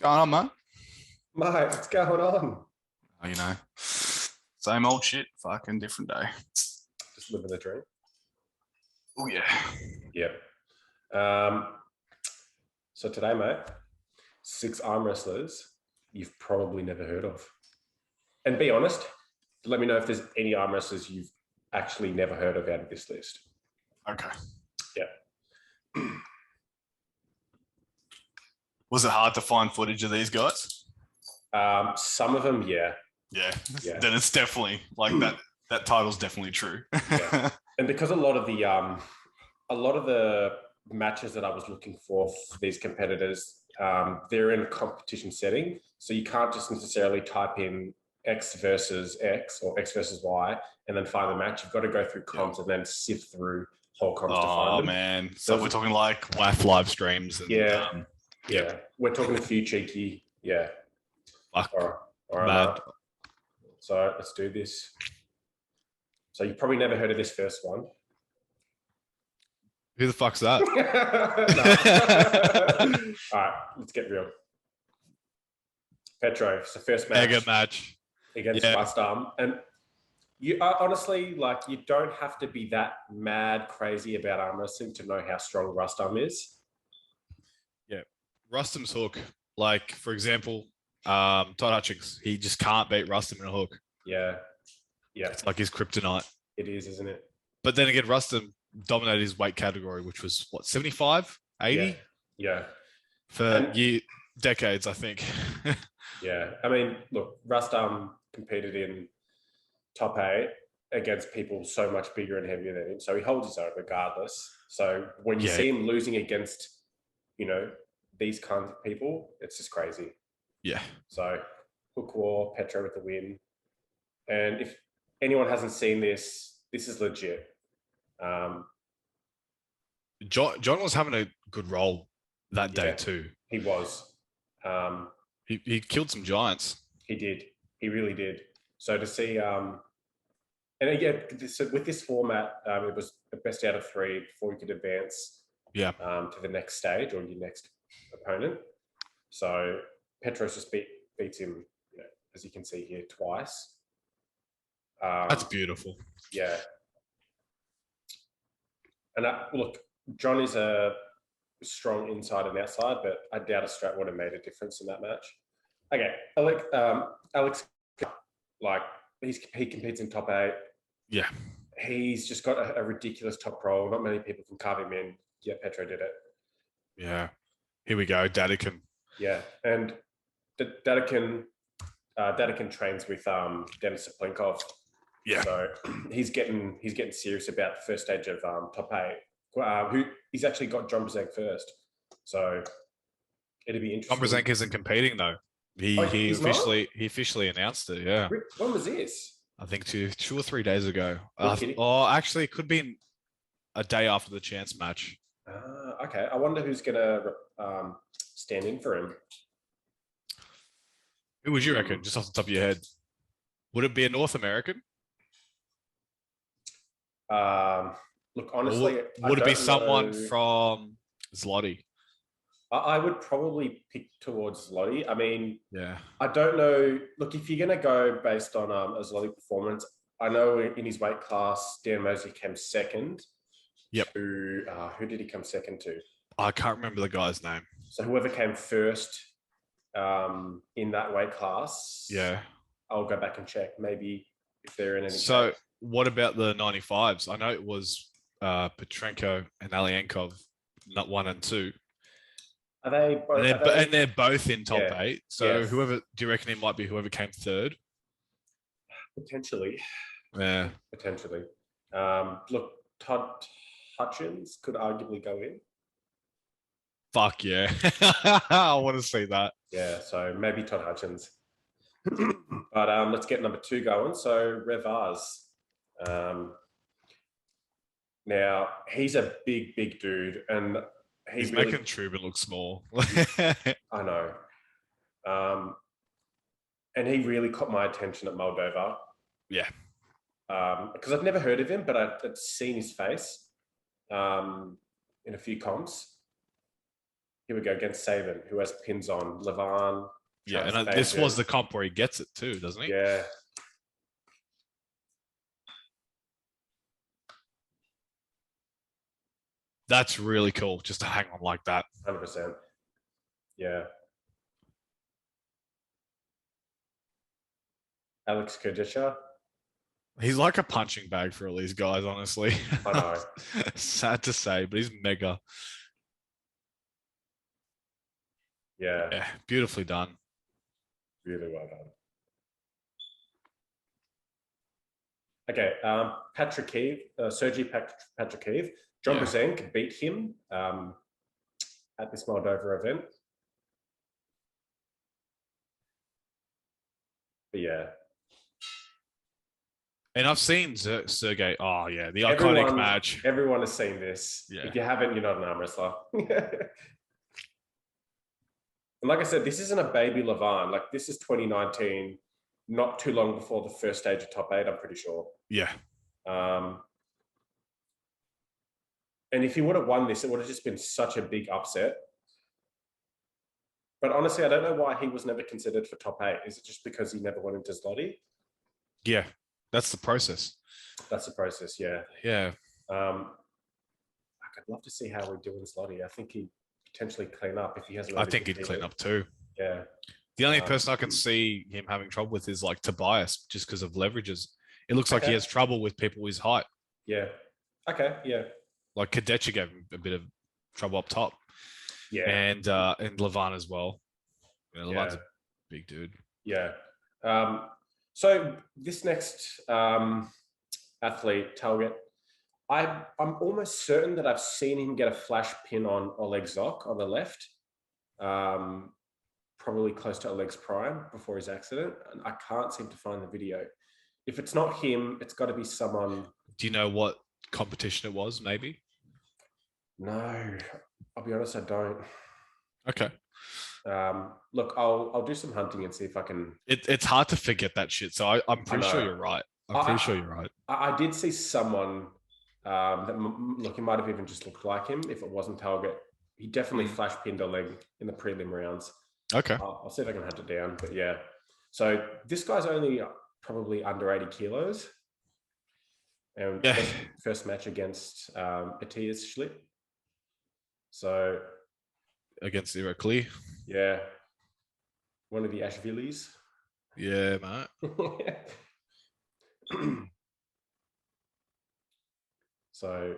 Going on, man? Mate, what's going on? Oh, same old shit, fucking different day. Just living the dream. Oh yeah. Yep. Um, so today, mate, 6 arm wrestlers you've probably never heard of. And be honest, let me know if there's any arm wrestlers you've actually never heard of out of this list. Okay. Yeah. Was it hard to find footage of these guys? Some of them, yeah. Yeah. Yeah. Then it's definitely like that. That title's definitely true. Yeah. And because a lot of the matches that I was looking for these competitors, they're in a competition setting, so you can't just necessarily type in X versus X or X versus Y and then find the match. You've got to go through comps and then sift through whole comps to find Oh them. man. So we're talking like WAF live streams and Yeah, yep. we're talking a few cheeky. Yeah. Fuck. All right, Mad. mate. So let's do this. So you've probably never heard of this first one. Who the fuck's that? All right, let's get real. Petro, it's the first Mega match against Rustam. And you honestly, like, you don't have to be that mad crazy about arm wrestling to know how strong Rustam is. Yeah. Rustam's hook, like, for example, Todd Hutchings, he just can't beat Rustam in a hook. Yeah. Yeah. It's like his kryptonite. It is, isn't it? But then again, Rustam dominated his weight category, which was what, 75, 80? Yeah. For decades, I think. Yeah. I mean, look, Rustam competed in top 8 against people so much bigger and heavier than him. So he holds his own regardless. So when you see him losing against, these kinds of people, it's just crazy. Yeah. So hook war, Petro with the win. And if anyone hasn't seen this, this is legit. John was having a good role that day too. He was. He killed some giants. He did. He really did. So to see, and again, with this format, it was the best out of 3 before you could advance. Yeah. To the next stage or your next opponent. So Petros just beats him, as you can see here, twice. That's beautiful. Yeah. And look, John is a strong inside and outside, but I doubt a strap would have made a difference in that match. Okay, Alex, like, he competes in top 8. Yeah. He's just got a ridiculous top roll. Not many people can carve him in. Yeah, Petro did it. Yeah. Here we go, Dadikin. Yeah, and Dadikin trains with Denis Saplenkov. Yeah. So he's getting serious about the first stage of top 8. Who he's actually got John Brzenk first. So it'd be interesting. John Brzenk isn't competing though. He officially announced it. Yeah. When was this? I think two or 3 days ago. Actually, it could be a day after the chance match. Okay. I wonder who's gonna stand in for him. Who would you reckon, just off the top of your head? Would it be a North American? Look, honestly, would it be someone from Zloty? I would probably pick towards Zloty. I mean, yeah, I don't know. Look, if you're going to go based on a Zloty performance, I know in his weight class, Dan Mosley came second. Yep. Who did he come second to? I can't remember the guy's name. So whoever came first in that weight class, yeah, I'll go back and check. Maybe if they're in any. So what about the 95s? I know it was Petrenko and Alienkov, not 1 and 2. Are they both? And they're both in top 8. So whoever, do you reckon it might be whoever came third? Potentially. Yeah. Potentially. Look, Todd Hutchins could arguably go in. Fuck yeah. I want to see that. Yeah, so maybe Todd Hutchins. But let's get number 2 going. So Revaz. Now, he's a big dude, and he's making Trubin look small. I know. And he really caught my attention at Moldova. Yeah. Because I've never heard of him, but I've seen his face in a few comps. here we go against Saban, who has pins on Levan. Yeah, and this was the comp where he gets it too, doesn't he? Yeah. That's really cool, just to hang on like that. 100%. Yeah. Alex Kurdisha. He's like a punching bag for all these guys, honestly. I know. Sad to say, but he's mega. Yeah. Beautifully done. Really well done. Okay, Sergey Patrikev. John Brzenk beat him at this Moldova event. But yeah. And I've seen Sergey. Oh, yeah, the iconic match. Everyone has seen this. Yeah. If you haven't, you're not an arm wrestler. And like I said, this isn't a baby Levan. Like, this is 2019, not too long before the first stage of top 8, I'm pretty sure. Yeah. And if he would have won this, it would have just been such a big upset. But honestly, I don't know why he was never considered for top 8. Is it just because he never went into Zloty? Yeah, that's the process. That's the process, yeah. Yeah. I'd love to see how we do in Zloty. I think he'd potentially clean up if he hasn't. I think he'd clean up too. Yeah. The only person I can see him having trouble with is like Tobias, just because of leverages. It looks like he has trouble with people his height. Yeah. Okay. Yeah. Like Kadecha gave him a bit of trouble up top. Yeah. And Levan as well. You know, Levan's a big dude. Yeah. So this next athlete, Talget, I'm almost certain that I've seen him get a flash pin on Oleg Zok on the left, probably close to Oleg's prime before his accident. And I can't seem to find the video. If it's not him, it's got to be someone. Do you know what competition it was, maybe? No, I'll be honest, I don't. Okay. Look, I'll do some hunting and see if I can. It's hard to forget that shit. So I'm pretty sure you're right. I'm pretty sure you're right. I did see someone that look, he might have even just looked like him if it wasn't Talget. He definitely flash pinned Oleg in the prelim rounds. Okay. I'll see if I can hunt it down. But yeah, so this guy's only probably under 80 kilos. And first match against Atiya's Schlip. So against Irakli. Yeah. One of the Ashvillis. Yeah, mate. So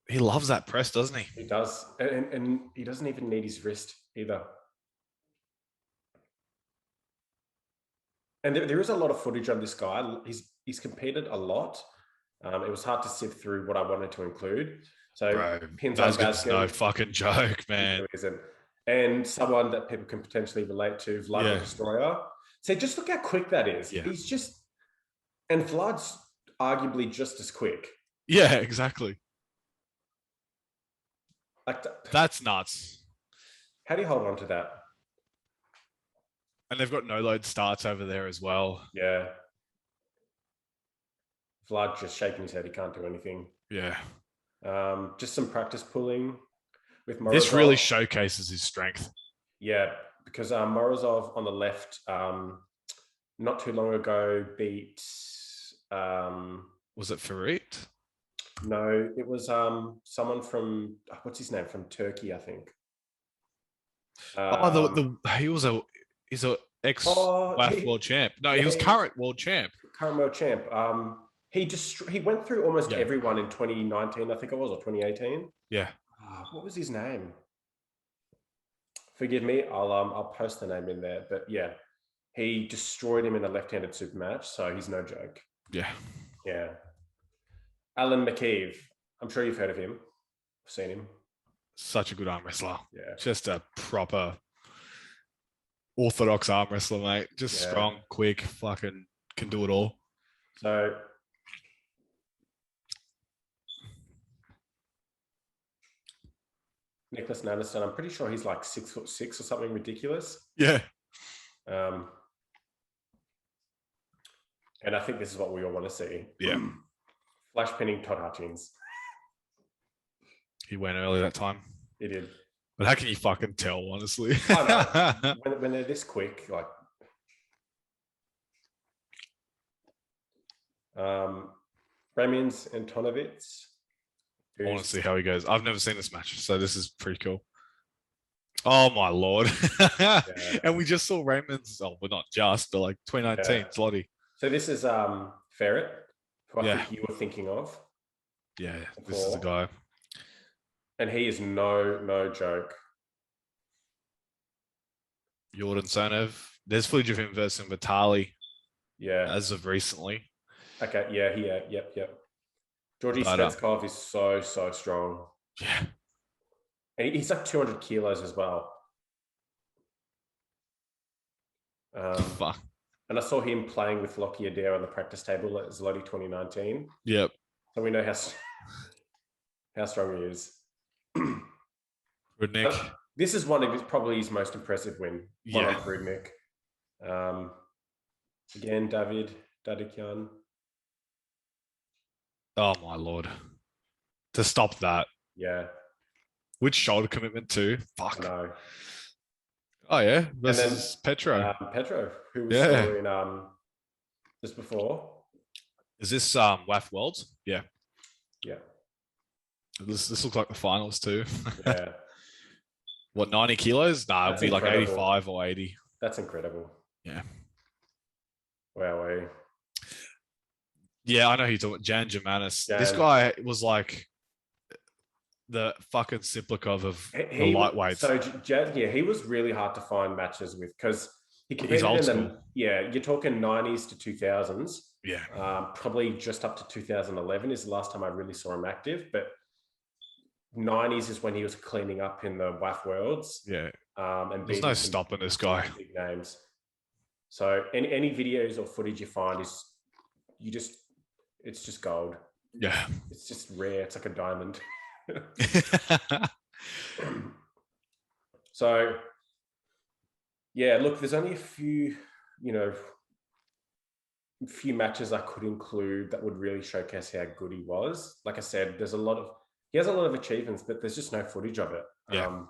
he loves that press, doesn't he? He does. And he doesn't even need his wrist either. And there is a lot of footage on this guy. He's competed a lot. It was hard to sift through what I wanted to include. So that's no fucking joke, man. And someone that people can potentially relate to, Vlad the Destroyer. So just look how quick that is. Yeah. He's just, and Vlad's arguably just as quick. Yeah, exactly. Like that's nuts. How do you hold on to that? And they've got no load starts over there as well. Yeah. Vlad just shaking his head. He can't do anything. Yeah. Just some practice pulling with Morozov. This really showcases his strength. Yeah, because Morozov on the left, not too long ago beat. Was it Farid? No, it was someone from what's his name, from Turkey, I think. He's a world champ. No, he was current world champ. Current world champ. He went through almost everyone in 2019, I think it was, or 2018. Yeah. What was his name? Forgive me. I'll post the name in there. But yeah, he destroyed him in a left-handed super match, so he's no joke. Yeah. Yeah. Alan McKee. I'm sure you've heard of him. Seen him. Such a good arm wrestler. Yeah. Just a proper orthodox arm wrestler, mate. Just strong, quick, fucking can do it all. So Nicholas Nanderson, I'm pretty sure he's like 6'6" or something ridiculous. Yeah. And I think this is what we all want to see. Yeah. Flash pinning Todd Hutchings. He went early that time. He did. But how can you fucking tell, honestly? I know. When they're this quick, like Ramien's Antonovitz. I want to see how he goes. I've never seen this match, so this is pretty cool. Oh my lord! Yeah. And we just saw Raymond's. Oh, well, not just, but like 2019 Slotty. So this is Ferret, who I Yeah. think you were thinking of. Yeah, this is the guy. And he is no joke. Jordan Sonev. There's footage of him versus Vitali. Yeah. As of recently. Okay. Yeah. Yep. Georgi Svetskov is so strong. Yeah. And he's like 200 kilos as well. Fuck. And I saw him playing with Lockie Adair on the practice table at Zloty 2019. Yep. So we know how strong he is. Rudnick. This is one of his probably his most impressive win. One on Rudnick. Again, David Dadikyan. Oh my lord. To stop that. Yeah. Which shoulder commitment too? Fuck. No. Oh yeah. Versus Petro. Petro, who was still in just before. Is this WAF Worlds? Yeah. Yeah. This looks like the finals too. Yeah. What, 90 kilos? Nah, it'd be incredible. like 85 or 80. That's incredible. Yeah. Wow. Yeah, I know who you're talking about. Germanos. This guy was like the fucking Siplikov of the lightweights. So he was really hard to find matches with because he competed old in school. them. Yeah, you're talking 90s to 2000s. Yeah. Probably just up to 2011 is the last time I really saw him active, but 90s is when he was cleaning up in the WAF Worlds. Yeah. And there's no stopping this guy. Big names. So any videos or footage you find it's just gold. Yeah. It's just rare. It's like a diamond. So yeah, look, there's only a few matches I could include that would really showcase how good he was. Like I said, he has a lot of achievements, but there's just no footage of it. Yeah.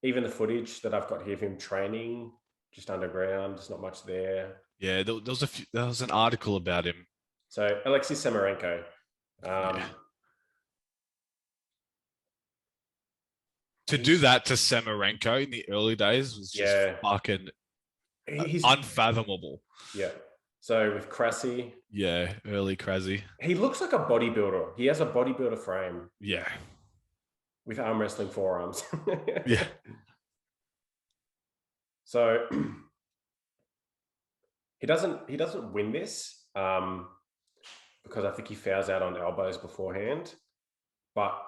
Even the footage that I've got here of him training just underground, there's not much there. Yeah, there was an article about him. So Alexei Samarenko. To do that to Samarenko in the early days was just fucking unfathomable. Yeah. So with Krassi. Yeah, early Krassi. He looks like a bodybuilder. He has a bodybuilder frame. Yeah. With arm wrestling forearms. Yeah. So he doesn't win this because I think he fouls out on elbows beforehand. But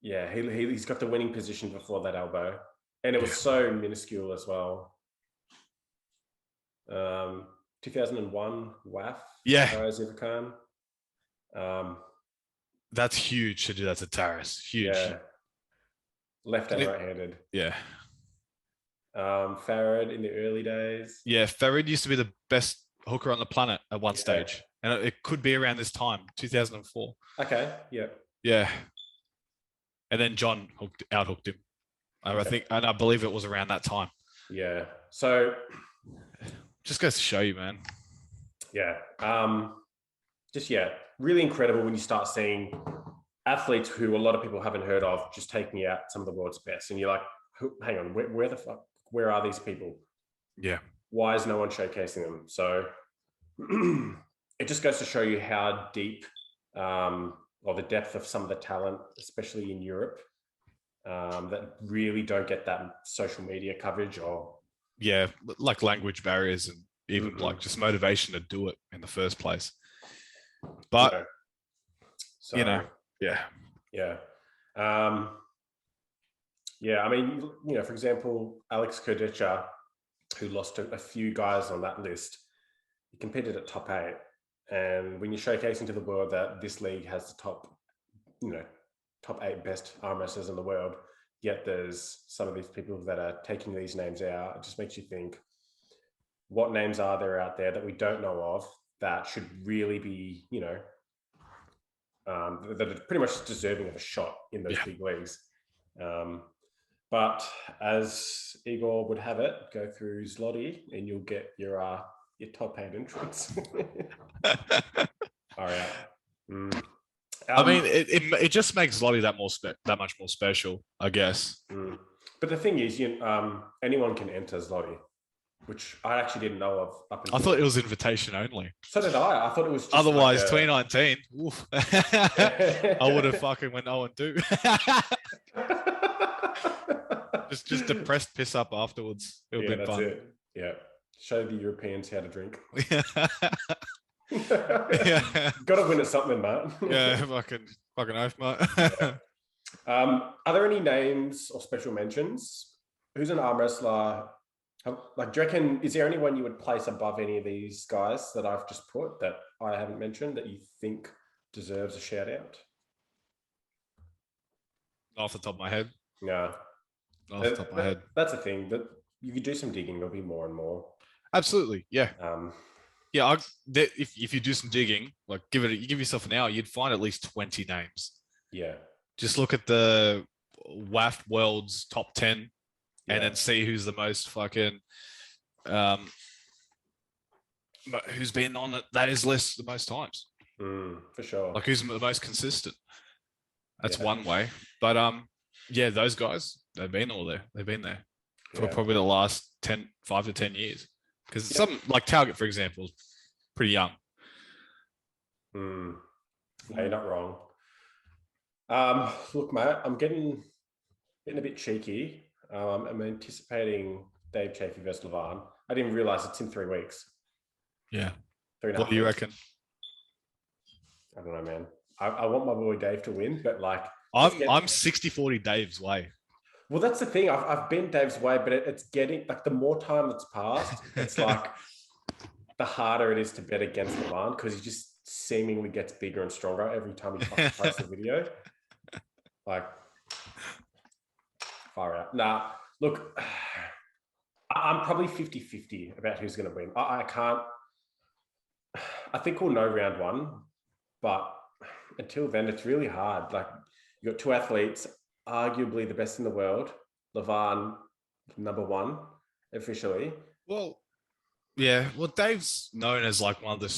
yeah, he's got the winning position before that elbow. And it was so minuscule as well. 2001 WAF. Yeah. Zivakan. That's huge to do that to Taras. Huge. Yeah. Left and right-handed. Yeah. Farad in the early days. Yeah, Farad used to be the best hooker on the planet at one stage. And it could be around this time, 2004. Okay, yeah. Yeah. And then John out-hooked him. I believe it was around that time. Yeah. So just goes to show you, man. Yeah. Really incredible when you start seeing athletes who a lot of people haven't heard of just taking out some of the world's best. And you're like, hang on, where are these people? Yeah. Why is no one showcasing them? So it just goes to show you how deep or the depth of some of the talent, especially in Europe, that really don't get that social media coverage or like language barriers and even like just motivation to do it in the first place. But yeah. I mean, for example, Alex Kurdicha, who lost to a few guys on that list, he competed at top 8. And when you're showcasing to the world that this league has the top 8 best arm wrestlers in the world, yet there's some of these people that are taking these names out, it just makes you think, what names are there out there that we don't know of that should really be, that are pretty much deserving of a shot in those big leagues. But as Igor would have it, go through Zloty and you'll get your top 8 entrance. All right. I mean, it just makes Zloty that much more special, I guess. But the thing is, anyone can enter Zloty, which I actually didn't know of. I thought it was invitation only. So did I. I thought it was just otherwise 2019. Oof. I would have fucking went 0-2. just depressed piss up afterwards. It would have been fun. It. Yeah. Show the Europeans how to drink. Got to win at something, mate. Yeah, fucking oath, mate. Are there any names or special mentions? Who's an arm wrestler? Like, do you reckon, is there anyone you would place above any of these guys that I've just put that I haven't mentioned that you think deserves a shout out? Off the top of my head. No. Off the top of my head. That's the thing. That you could do some digging, there'll be more and more. Absolutely. Yeah. If you do some digging, like you give yourself an hour, you'd find at least 20 names. Yeah. Just look at the WAF World's top 10 and then see who's the most fucking who's been on those lists the most times. For sure. Like who's the most consistent. That's one way. But those guys, they've been all there. They've been there for probably the last 5 to 10 years. Because some like Target, for example, is pretty young. No, you're not wrong. Look, mate, I'm getting a bit cheeky. I'm anticipating Dave Chaffee versus Levan. I didn't realize it's in 3 weeks. Yeah. 3.5 What do you reckon? I don't know, man. I want my boy Dave to win, but like I'm 60-40 Dave's way. Well, that's the thing. I've been Dave's way, but it's getting like the more time that's passed, it's like the harder it is to bet against Levan because he just seemingly gets bigger and stronger every time he posts a video. Like, far out. Nah, look, I'm probably 50-50 about who's going to win. I think we'll know round 1, but until then, it's really hard. Like, you got 2 athletes, arguably the best in the world. Levan, number 1, officially. Well, yeah. Well, Dave's known as like one of the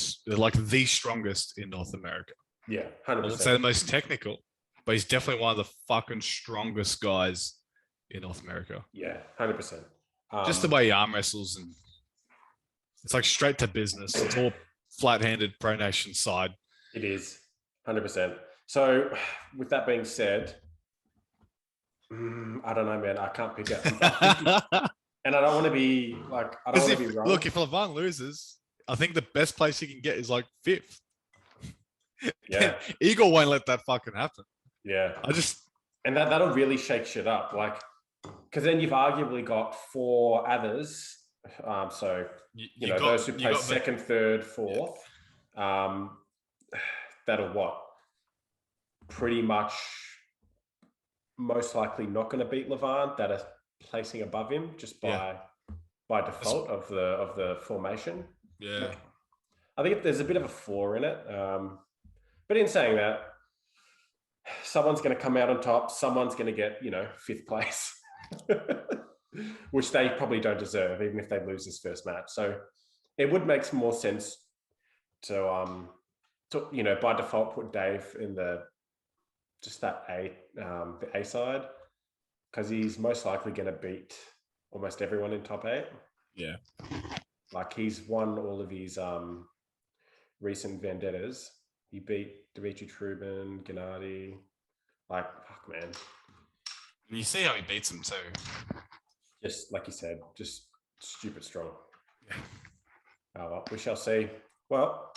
strongest in North America. Yeah, 100%. I wouldn't say the most technical, but he's definitely one of the fucking strongest guys in North America. Yeah, 100%. Just the way he arm wrestles, and it's like straight to business. It's all flat-handed pronation side. It is 100%. So, with that being said, I don't know, man. I can't pick it. And I don't want to be like, I don't want to be wrong. Look, if Levan loses, I think the best place he can get is like 5th. Yeah. Igor won't let that fucking happen. Yeah. And that'll really shake shit up. Like, because then you've arguably got 4 others. So, those who play 2nd, 3rd, 4th, that'll what? Pretty much most likely not going to beat Levan, that are placing above him just by default of the formation. Yeah. I think there's a bit of a flaw in it. But in saying that, someone's going to come out on top, someone's going to get, 5th place, which they probably don't deserve, even if they lose this first match. So it would make some more sense to by default, put Dave in the A side, because he's most likely going to beat almost everyone in top 8. Yeah. Like, he's won all of his recent vendettas. He beat Dimitri Trubin, Gennady. Like, fuck, man. And you see how he beats him too. Just like you said, just stupid strong. Yeah. Oh, well, we shall see. Well,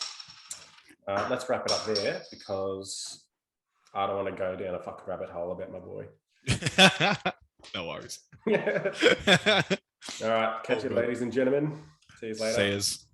let's wrap it up there, because I don't want to go down a fucking rabbit hole about my boy. No worries. All right. Catch you, ladies and gentlemen. See you later. See yous.